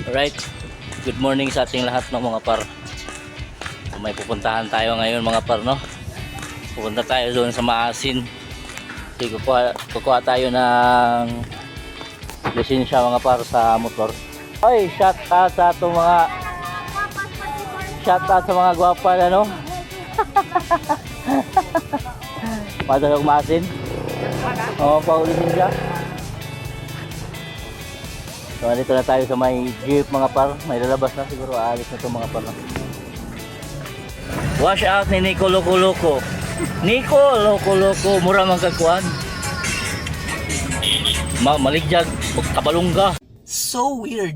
Alright, good morning sa ating lahat ng mga par. May pupuntahan tayo ngayon mga par, no? Pupunta tayo doon sa Maasin. Kasi kukuha tayo ng lisensya mga par sa motor. Ay, shout out sa itong mga gwapa na, no? Madalog Maasin. Oo, paulisin siya. So, dito na tayo sa may jeep mga par. May lalabas na siguro. Aalis na ito mga par. Wash out ni Nico Loco Loco. Nico Loco Loco. Mura mang kagkuhan. Maligjag. Kabalungga. So weird.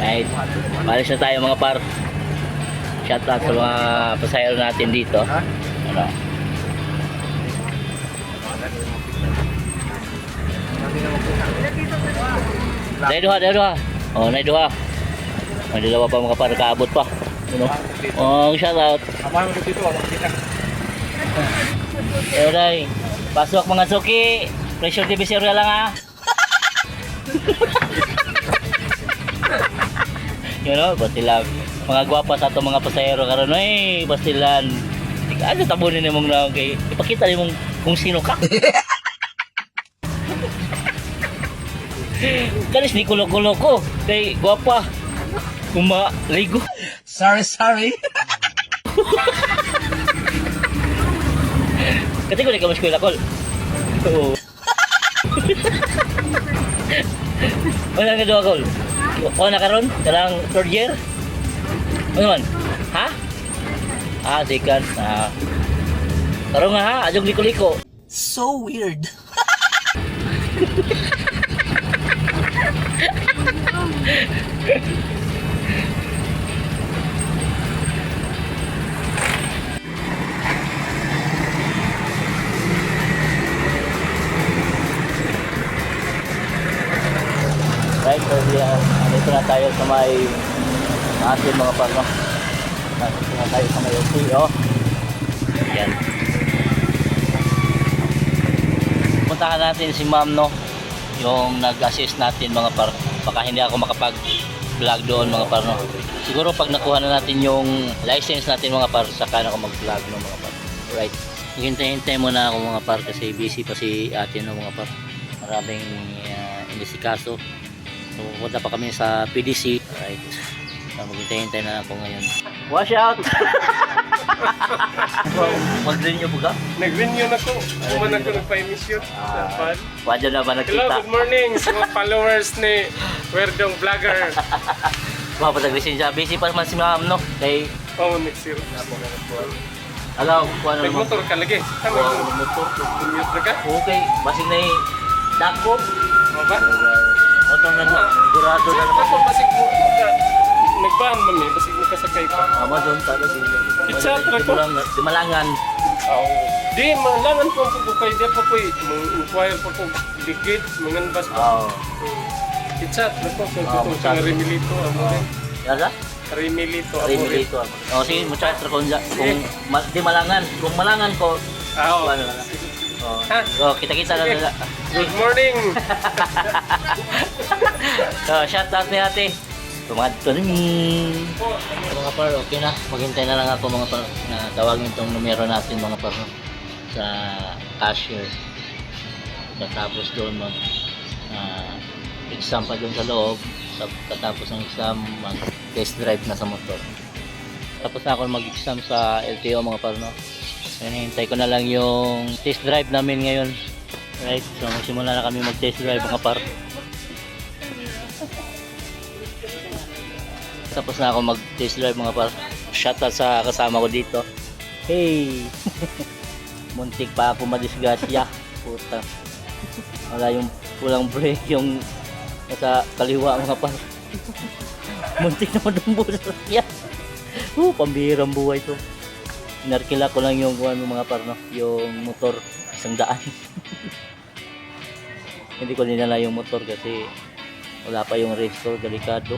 Right. Maalis na tayo mga par. Shout out sa mga pasahero natin dito. Ano? Dahil oh, naiduha. May dalawa pa mga par, kaabot pa. Ano? Oh, shout out. Alright. Pasok mga suki. Pressure TV serial lang ha. You know, bastilan. Mga gwapa sa itong mga pasahero karon eh, bastilan. Ano tabunin ni mong na kay ipakita ni mong kung sino ka. Kanis ni kulo-kulo kay gwapa. Kumaligo. Sorry. Kasi ko di ka maskwela kol. Oo. Wala nga doon kol. O na karon? Kalang third year? Ano man? Ha? Ah, second. Ah. Karon nga ha, adjong liko-liko. So weird. Right, so dito na tayo sa may atin mga parno. Dito na tayo sa may LTO. Yan. Puntahan natin si ma'am, no? Yung nag-assist natin mga par. Baka hindi ako makapag-vlog doon mga par, no? Siguro pag nakuha na natin yung license natin mga par, saka na ako mag-vlog, no mga par. Right. Hintay-hintay muna ako mga par kasi busy pa si ate, no mga par. Maraming inisikaso. So, punta pa kami sa PDC. Alright. So, maghintay-hintay na ako ngayon. Wash out! Mag-renew po ka? Nag-renew na ko. Kuman ako nagpa-emission. Wadya na ba Hello, nakita? good morning sa mga followers ni Werdong Vlogger. Mga patag-lisensya. Busy pa naman si ma'am, no? Kay... Oh, next year. Alaw, kung ano naman. Nag-motor ka lagi. Tama Oh, ko. motor. Commute ka? Okay, basig na yung dakop. O ba? Otong na sigurado na naman. Ako, basig mo. Nagbaan mo ni. Basig mo kasakay pa. Amazon, talaga. Kitsa, trako. Di Malangan. Di, malangan ko ang pagkukay. Di pa ko mag-inquire pa ko. Dikit, manganbas pa. Oo. Kitsa, trako. Kung sa Remilito, amore. Yasa? Remilito, Rin amore. dito. O sige, muchacho kung di Malangan. Kung Malangan ko, Oo. ano na. Ha? Oh, kita-kita na nila. Good morning! So, shout out ni ate. Tumadto rin. Mga par, okay na. Maghintay na lang ako mga par na tawagin itong numero natin mga par, no? Sa cashier. Katapos doon mag exam pa doon sa loob. Katapos ng exam, mag test drive na sa motor. Tapos na ako mag-exam sa LTO mga par, no? Hinihintay ko na lang yung test drive namin ngayon. Right, so magsimula na kami mag-test drive mga par. Tapos na ako mag-test drive mga par. Shoutout sa kasama ko dito. Hey! Muntik pa ako madisgrasya. Puta. Wala yung pulang brake yung nasa kaliwa mga par. Muntik na madumbo sa sasakyan. Pambihirang buhay to. Narkila ko lang yung mga parno, yung motor 100. Hindi ko dinala yung motor kasi wala pa yung restore, delikado.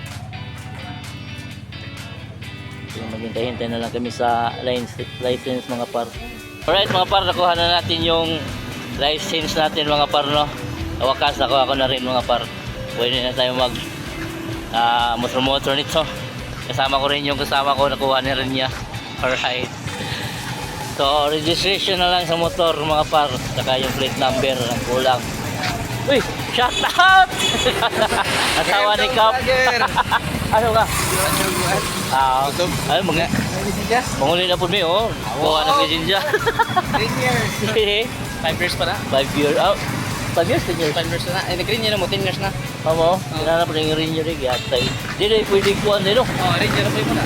So, maghintay-hintay na lang kami sa license mga par. Alright mga par, nakuha na natin yung license natin mga par, no? Sa wakas, ako na rin mga par. Pwede na tayo mag motor nito. Kasama ko rin yung kasama ko, nakuha na rin niya. Alright. So, registration na lang sa motor mga par. Saka yung plate number ang kulang. Uy! Shout out! Asawa ni Cap. Ano ka? Ay, manguli na po mi, oh. Kuha ng lisensya. 10 years. 5 years pa na. 5 years. Oh, 5 years, 10 years. 5 years na. Eh, nag-green yun mo, 10 years na. Mamo, kinanap rin yung rin yun rin. Yatay. Di na pwede kuhan din, no? Oh, rin yun na po yun muna.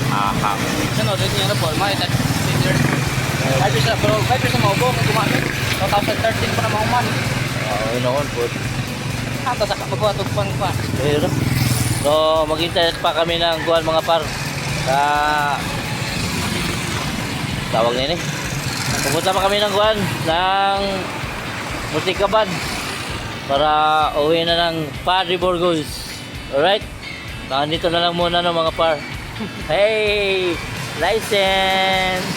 Aha. Ano, rin yun na po. Mga 10 years. 5 years na, pero 5 years na maubo. Kung gumamit. 2013 pa na mahuman. Oo, noon po. Hanta sa magkuhatog pang pa. Pero, so, maghintay pa kami ng kuhan mga par. Tawag na yun eh. Pupunta pa kami ng kuhan ng Musikaban para uwi na ng Padre Burgos. Alright? Nandito na lang muna no mga par. Hey! License!